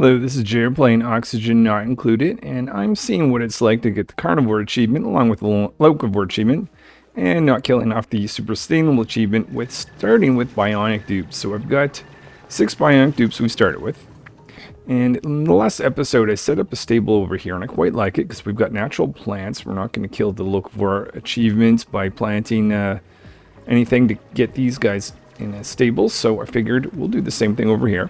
Hello, this is Jared playing Oxygen Not Included, and I'm seeing what it's like to get the Carnivore Achievement along with the Locavore Achievement, and not killing off the Super Sustainable Achievement with starting with Bionic Dupes. So I've got 6 Bionic Dupes we started with. And in the last episode, I set up a stable over here, and I quite like it because we've got natural plants. We're not going to kill the Locavore Achievement by planting anything to get these guys in a stable, so I figured we'll do the same thing over here.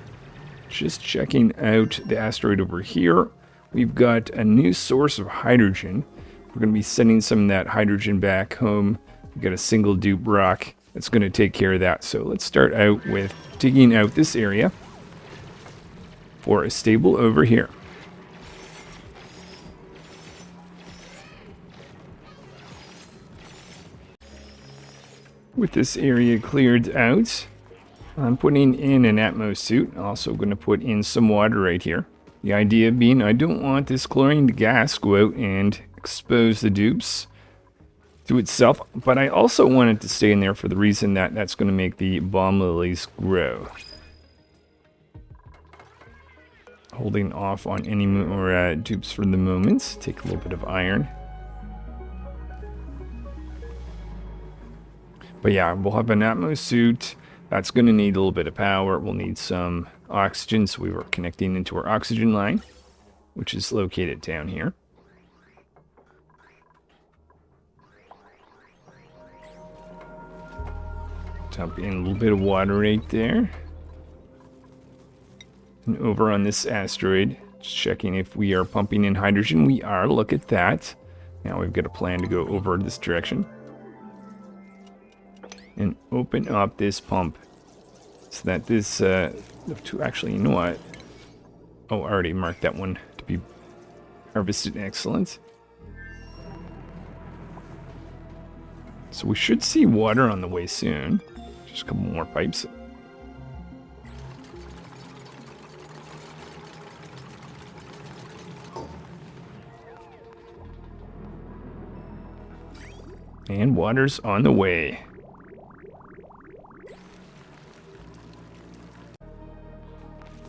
Just checking out the asteroid over here. We've got a new source of hydrogen. We're going to be sending some of that hydrogen back home. We've got a single dupe rock that's going to take care of that. So let's start out with digging out this area for a stable over here. With this area cleared out, I'm putting in an Atmos suit. Also going to put in some water right here. The idea being I don't want this chlorine gas go out and expose the dupes to itself, but I also want it to stay in there for the reason that that's going to make the bomb lilies grow. Holding off on any more dupes for the moment. Take a little bit of iron. But yeah, we'll have an Atmos suit. That's going to need a little bit of power. We'll need some oxygen, so we were connecting into our oxygen line, which is located down here. Dump in a little bit of water right there. And over on this asteroid, just checking if we are pumping in hydrogen. We are. Look at that. Now we've got a plan to go over this direction and open up this pump so that this actually, you know what, oh, I already marked that one to be harvested. Excellent. So we should see water on the way soon. Just a couple more pipes. And water's on the way.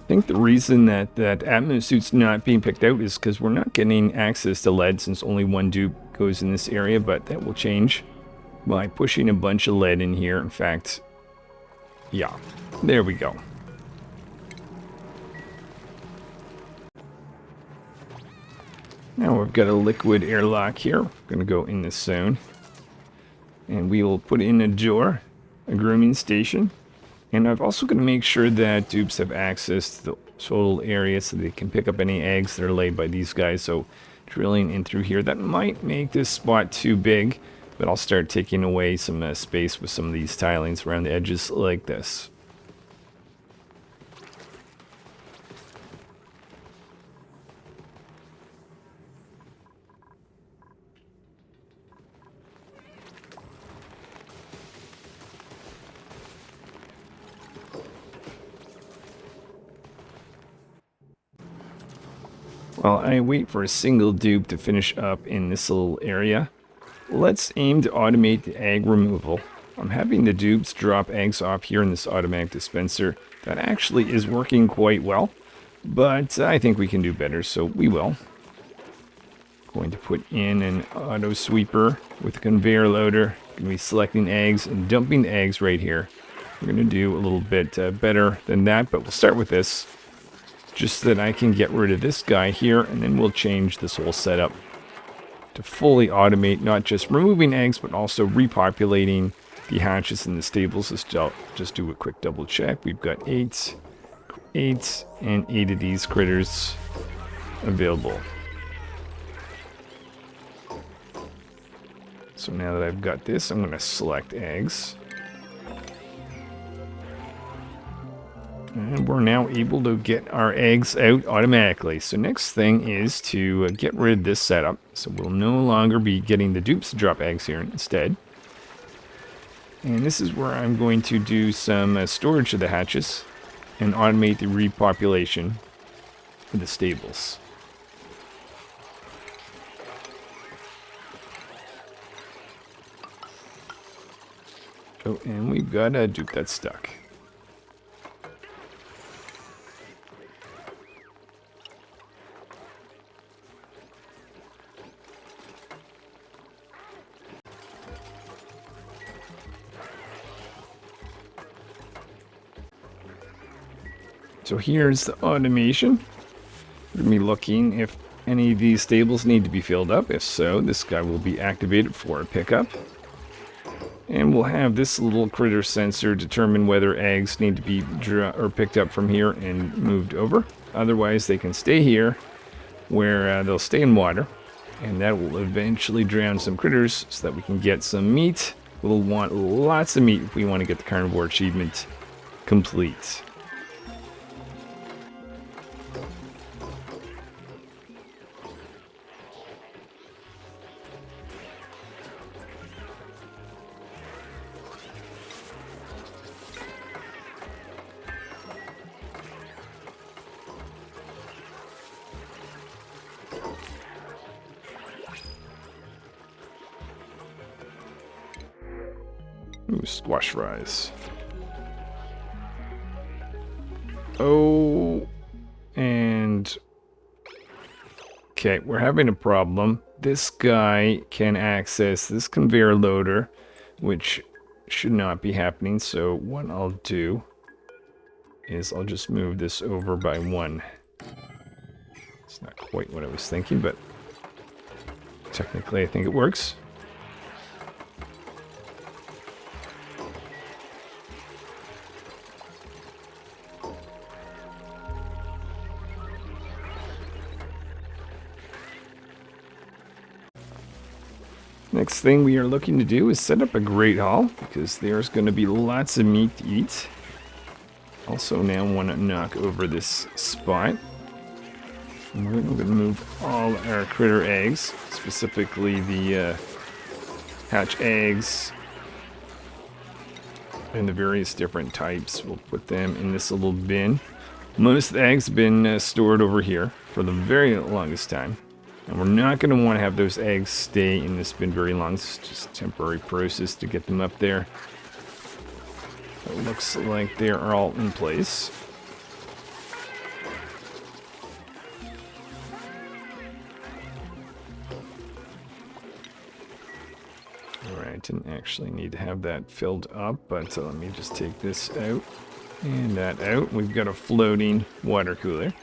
I think the reason that Atmos suit's not being picked out is because we're not getting access to lead since only one dupe goes in this area, but that will change by pushing a bunch of lead in here. In fact, yeah, there we go. Now we've got a liquid airlock here. We're going to go in this zone. And we will put in a door, a grooming station. And I'm also going to make sure that dupes have access to the total area so they can pick up any eggs that are laid by these guys. So drilling in through here, that might make this spot too big, but I'll start taking away some space with some of these tilings around the edges like this. While I wait for a single dupe to finish up in this little area, let's aim to automate the egg removal. I'm having the dupes drop eggs off here in this automatic dispenser. That actually is working quite well, but I think we can do better, so we will. Going to put in an auto sweeper with a conveyor loader. Going to be selecting eggs and dumping the eggs right here. We're going to do a little bit better than that, but we'll start with this. Just so that I can get rid of this guy here, and then we'll change this whole setup to fully automate not just removing eggs, but also repopulating the hatches in the stables. Let's just do a quick double check. We've got 8 and 8 of these critters available. So now that I've got this, I'm going to select eggs. And we're now able to get our eggs out automatically. So next thing is to get rid of this setup. So we'll no longer be getting the dupes to drop eggs here instead. And this is where I'm going to do some storage of the hatches and automate the repopulation of the stables. Oh, and we've got a dupe that's stuck. So here's the automation. We're going to be looking if any of these stables need to be filled up. If so, this guy will be activated for a pickup. And we'll have this little critter sensor determine whether eggs need to be picked up from here and moved over. Otherwise, they can stay here where they'll stay in water. And that will eventually drown some critters so that we can get some meat. We'll want lots of meat if we want to get the Carnivore Achievement complete. Ooh, squash fries. Oh, and okay, we're having a problem. This guy can access this conveyor loader, which should not be happening. So what I'll do is I'll just move this over by one. It's not quite what I was thinking, but technically I think it works. Next thing we are looking to do is set up a Great Hall, because there's going to be lots of meat to eat. Also now want to knock over this spot. And we're going to move all our critter eggs, specifically the hatch eggs and the various different types. We'll put them in this little bin. Most of the eggs have been stored over here for the very longest time. And we're not going to want to have those eggs stay in this bin very long. It's just a temporary process to get them up there. It looks like they are all in place. Alright, didn't actually need to have that filled up, but let me just take this out and that out. We've got a floating water cooler.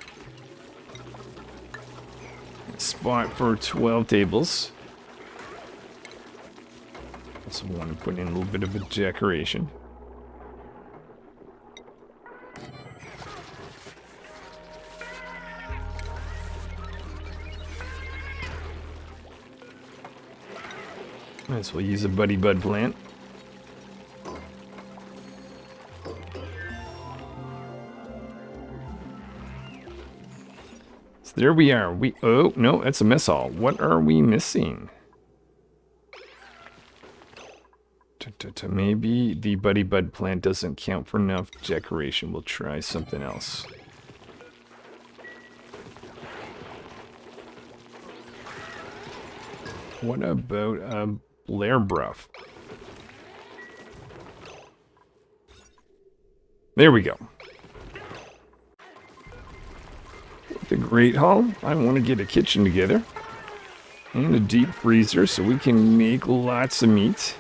Spot for 12 tables. Also want to put in a little bit of a decoration. Might as well use a buddy bud plant. There we are. Oh, no, that's a mess hall. What are we missing? Maybe the buddy bud plant doesn't count for enough decoration. We'll try something else. What about a Blair Bruff? There we go. The Great Hall, I want to get a kitchen together and a deep freezer so we can make lots of meat,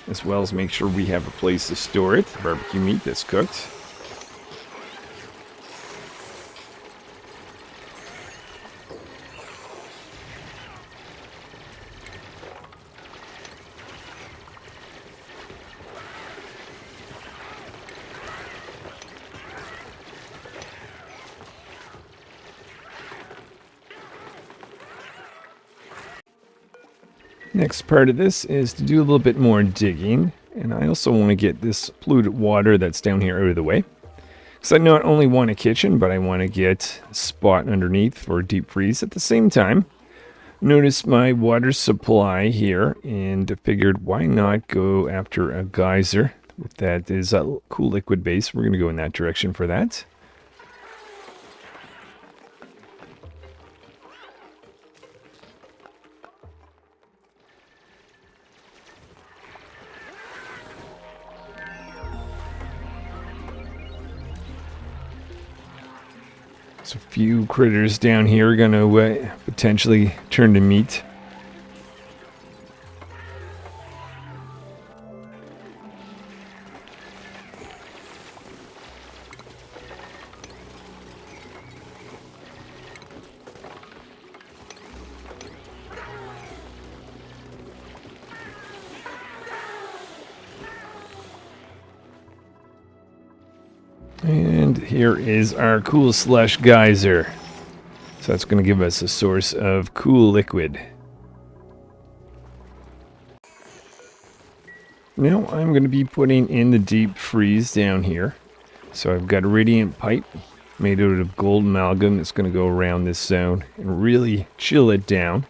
as well as make sure we have a place to store it, the barbecue meat that's cooked. Next part of this is to do a little bit more digging, and I also want to get this polluted water that's down here out of the way. Because I not only want a kitchen, but I want to get a spot underneath for deep freeze at the same time. Notice my water supply here, and I figured why not go after a geyser. That is a cool liquid base. We're going to go in that direction for that. So a few critters down here are going to potentially turn to meat. And here is our cool slush geyser. So that's going to give us a source of cool liquid. Now I'm going to be putting in the deep freeze down here. So I've got a radiant pipe made out of gold amalgam that's going to go around this zone and really chill it down.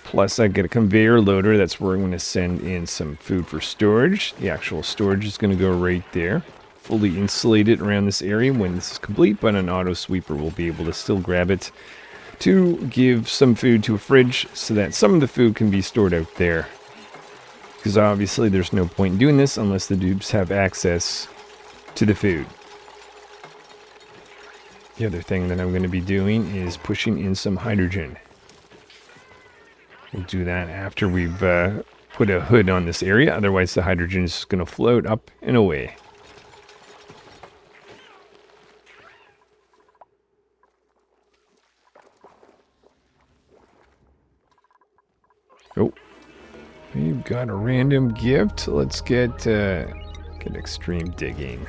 Plus I've got a conveyor loader, that's where I'm going to send in some food for storage. The actual storage is going to go right there. Fully insulated around this area when this is complete, but an auto sweeper will be able to still grab it to give some food to a fridge so that some of the food can be stored out there. Because obviously there's no point in doing this unless the dupes have access to the food. The other thing that I'm going to be doing is pushing in some hydrogen. We'll do that after we've put a hood on this area, otherwise the hydrogen is going to float up and away. Oh, we've got a random gift. Let's get extreme digging.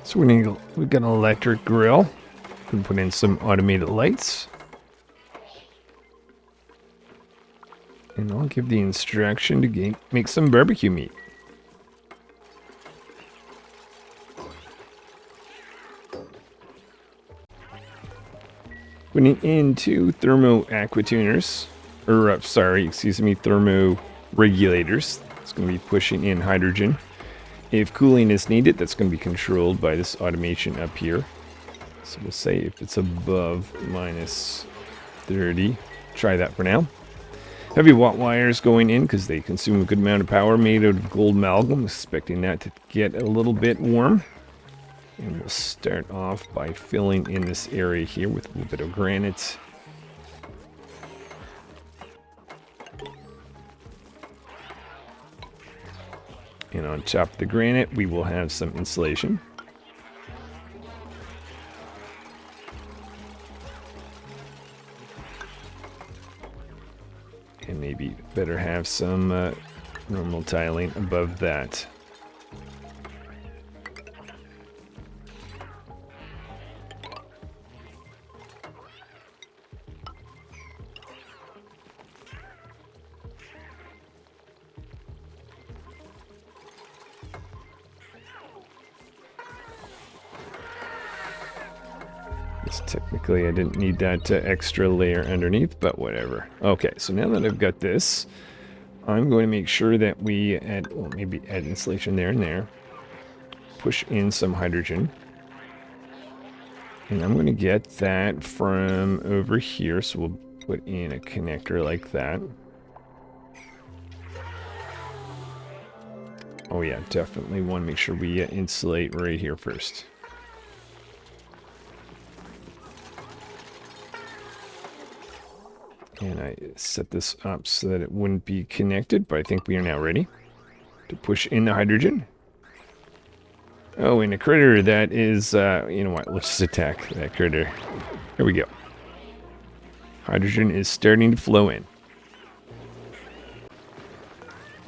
So we've got an electric grill. We can put in some automated lights. And I'll give the instruction to make some barbecue meat. Putting in two thermo aquatuners, thermo regulators. It's going to be pushing in hydrogen. If cooling is needed, that's going to be controlled by this automation up here. So we'll say if it's above minus 30, try that for now. Heavy watt wires going in because they consume a good amount of power, made out of gold amalgam. Expecting that to get a little bit warm. And we'll start off by filling in this area here with a little bit of granite. And on top of the granite, we will have some insulation. And maybe better have some normal tiling above that. Technically, I didn't need that extra layer underneath, but whatever. Okay, so now that I've got this, I'm going to make sure that we add, well, maybe add insulation there and there. Push in some hydrogen. And I'm going to get that from over here, so we'll put in a connector like that. Oh yeah, definitely want to make sure we insulate right here first. And I set this up so that it wouldn't be connected, but I think we are now ready to push in the hydrogen. Oh, and a critter that is, you know what, let's just attack that critter. Here we go. Hydrogen is starting to flow in.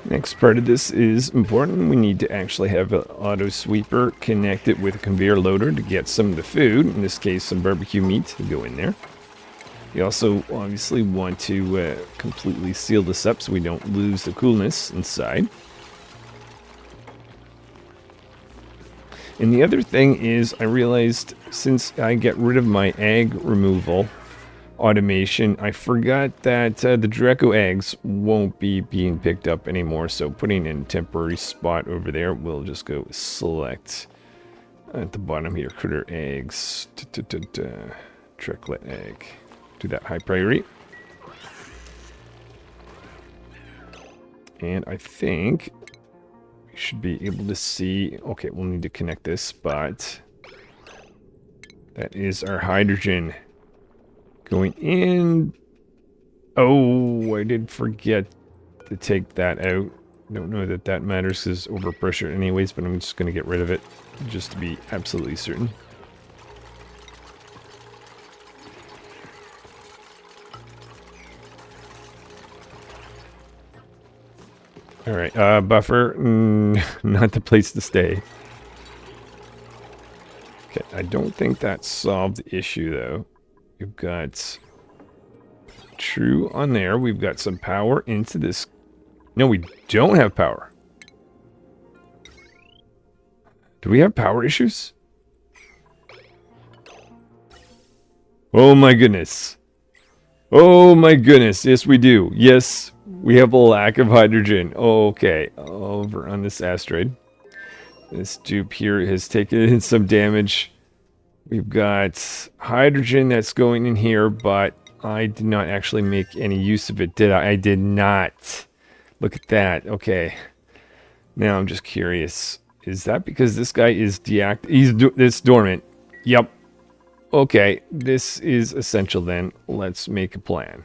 Next part of this is important. We need to actually have an auto sweeper connected with a conveyor loader to get some of the food, in this case some barbecue meat, to go in there. You also obviously want to completely seal this up so we don't lose the coolness inside. And the other thing is, I realized since I get rid of my egg removal automation, I forgot that the Draco eggs won't be being picked up anymore. So putting in a temporary spot over there, we'll just go select at the bottom here, critter eggs, tricklet egg. Do that high priority. And I think we should be able to see, okay, we'll need to connect this, but that is our hydrogen going in. Oh, I did forget to take that out. Don't know that that matters because overpressure anyways, but I'm just going to get rid of it just to be absolutely certain. Alright, buffer, not the place to stay. Okay, I don't think that solved the issue, though. We've got true on there. We've got some power into this. No, we don't have power. Do we have power issues? Oh my goodness. Oh my goodness. Yes, we do. Yes, we have a lack of hydrogen. Okay, over on this asteroid. This dupe here has taken some damage. We've got hydrogen that's going in here, but I did not actually make any use of it, did I? I did not. Look at that. Okay. Now I'm just curious. Is that because this guy is it's dormant? Yep. Okay. This is essential then. Let's make a plan.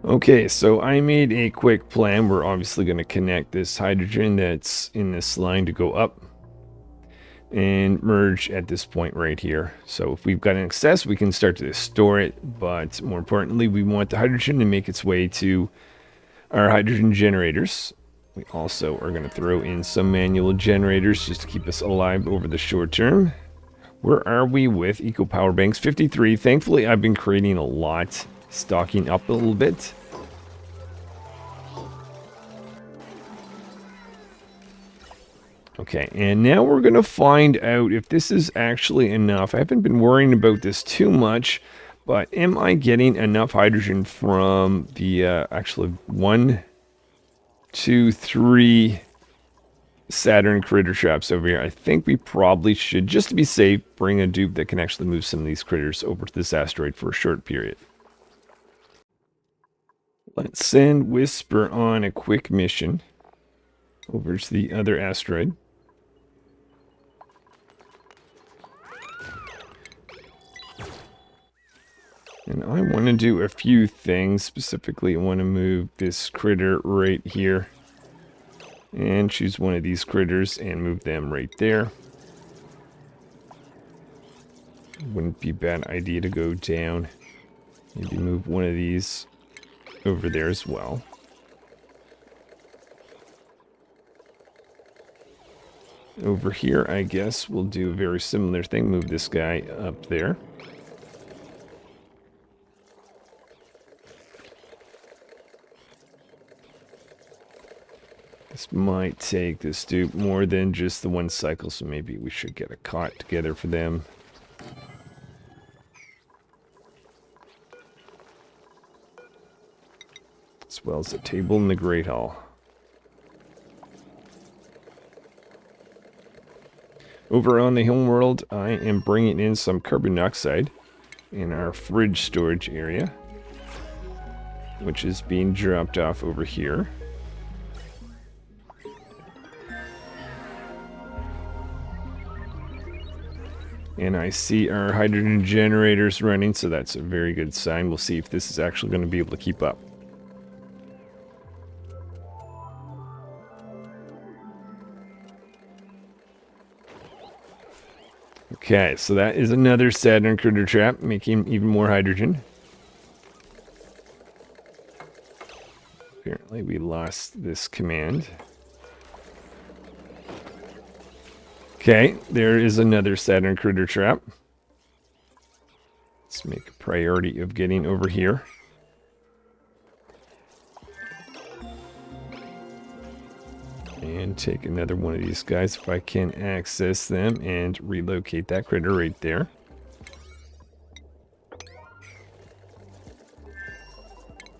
Okay, so I made a quick plan. We're obviously going to connect this hydrogen that's in this line to go up and merge at this point right here. So if we've got an excess, we can start to store it, but more importantly, we want the hydrogen to make its way to our hydrogen generators. We also are going to throw in some manual generators just to keep us alive over the short term. Where are we with eco power banks? 53. Thankfully, I've been creating a lot, stocking up a little bit. Okay, and now we're going to find out if this is actually enough. I haven't been worrying about this too much, but am I getting enough hydrogen from the actually 1, 2, 3 Saturn critter traps over here? I think we probably should, just to be safe, bring a dupe that can actually move some of these critters over to this asteroid for a short period. Let's send Whisper on a quick mission over to the other asteroid. And I want to do a few things. Specifically, I want to move this critter right here. And choose one of these critters and move them right there. Wouldn't be a bad idea to go down. Maybe move one of these over there as well. Over here, I guess, we'll do a very similar thing. Move this guy up there. This might take this dupe more than just the one cycle, so maybe we should get a cot together for them. As well as a table in the Great Hall. Over on the homeworld, I am bringing in some carbon dioxide in our fridge storage area, which is being dropped off over here. And I see our hydrogen generators running, so that's a very good sign. We'll see if this is actually going to be able to keep up. Okay, so that is another Saturn critter trap, making even more hydrogen. Apparently we lost this command. Okay, there is another Saturn critter trap. Let's make a priority of getting over here. And take another one of these guys if I can access them and relocate that critter right there.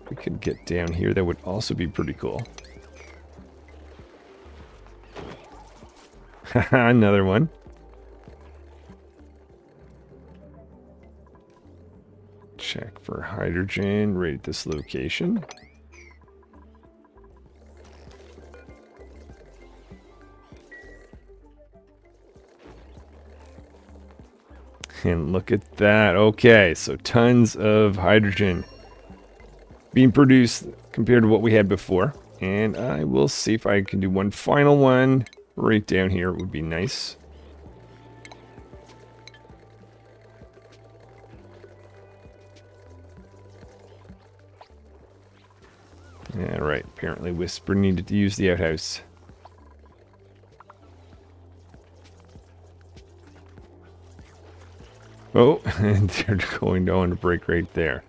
If we could get down here, that would also be pretty cool. Another one. Check for hydrogen right at this location. And look at that. Okay, so tons of hydrogen being produced compared to what we had before. And I will see if I can do one final one right down here. It would be nice. Yeah, right. Apparently Whisper needed to use the outhouse. Oh, and they're going down to break right there.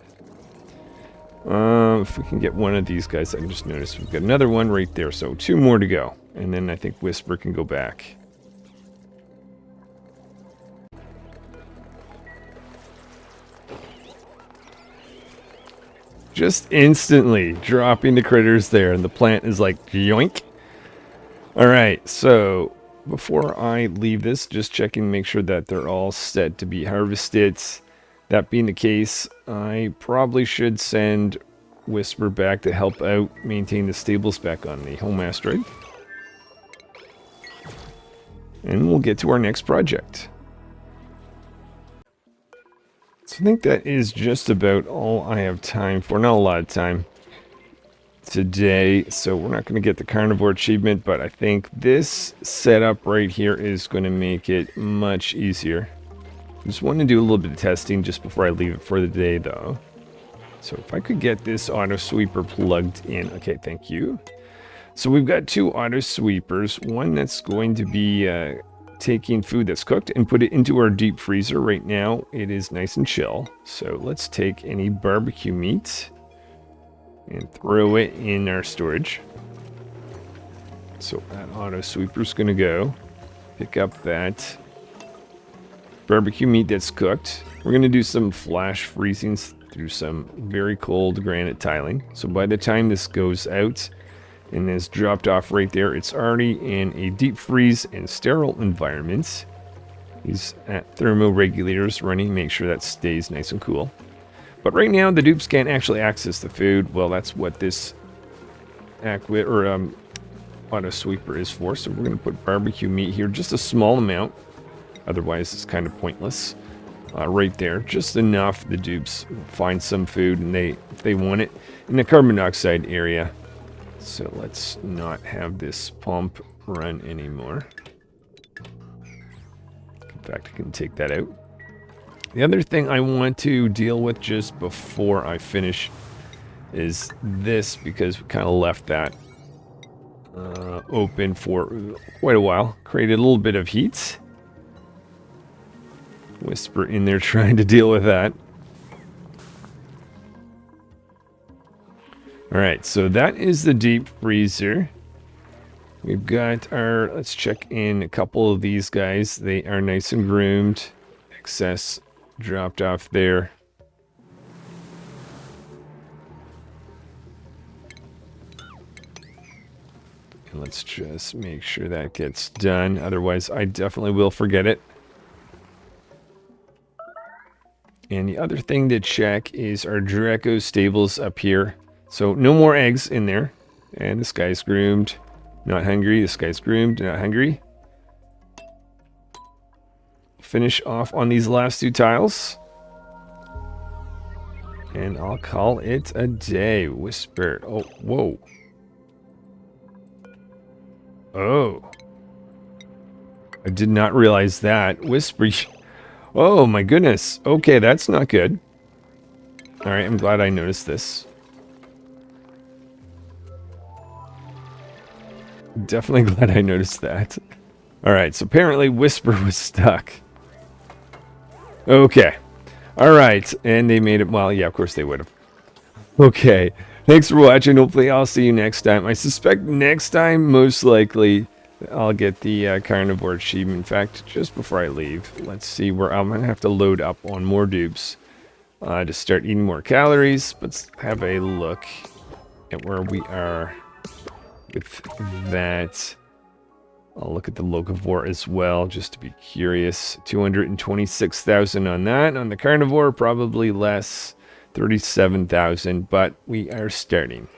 If we can get one of these guys, I just noticed we've got another one right there. So 2 more to go. And then I think Whisper can go back. Just instantly dropping the critters there. And the plant is like, yoink. Alright, so before I leave this, just checking, make sure that they're all set to be harvested. That being the case, I probably should send Whisper back to help out maintain the stables back on the home asteroid. And we'll get to our next project. So I think that is just about all I have time for. Not a lot of time today, so we're not going to get the Carnivore Achievement, but I think this setup right here is going to make it much easier. I just want to do a little bit of testing just before I leave it for the day, though. So if I could get this auto sweeper plugged in. Okay, thank you. So we've got 2 auto sweepers. One that's going to be taking food that's cooked and put it into our deep freezer. Right now, it is nice and chill. So let's take any barbecue meat and throw it in our storage. So that auto sweeper's going to go pick up that barbecue meat that's cooked. We're going to do some flash freezing through some very cold granite tiling. So by the time this goes out and is dropped off right there, it's already in a deep freeze and sterile environment. These thermoregulators running, make sure that stays nice and cool. But right now, the dupes can't actually access the food. Well, that's what this auto sweeper is for. So we're going to put barbecue meat here, just a small amount. Otherwise, it's kind of pointless. Right there, just enough. The dupes find some food, and if they want it, in the carbon dioxide area. So let's not have this pump run anymore. In fact, I can take that out. The other thing I want to deal with just before I finish is this, because we kind of left that open for quite a while. Created a little bit of heat. Whisper in there trying to deal with that. Alright, so that is the deep freezer. We've got our, let's check in a couple of these guys. They are nice and groomed. Excess dropped off there. And let's just make sure that gets done. Otherwise, I definitely will forget it. And the other thing to check is our Draco stables up here. So no more eggs in there. And this guy's groomed, not hungry. This guy's groomed, not hungry. Finish off on these last 2 tiles. And I'll call it a day. Whisper. Oh, whoa. Oh. I did not realize that. Whisper. Oh my goodness. Okay, that's not good. Alright, I'm glad I noticed this. Definitely glad I noticed that. Alright, so apparently Whisper was stuck. Okay. Alright, and they made it. Well, yeah, of course they would have. Okay. Thanks for watching. Hopefully I'll see you next time. I suspect next time, most likely, I'll get the Carnivore Achievement. In fact, just before I leave, let's see where I'm going to have to load up on more dupes to start eating more calories. Let's have a look at where we are with that. I'll look at the locavore as well, just to be curious. 226,000 on that. On the Carnivore, probably less, 37,000, but we are starting.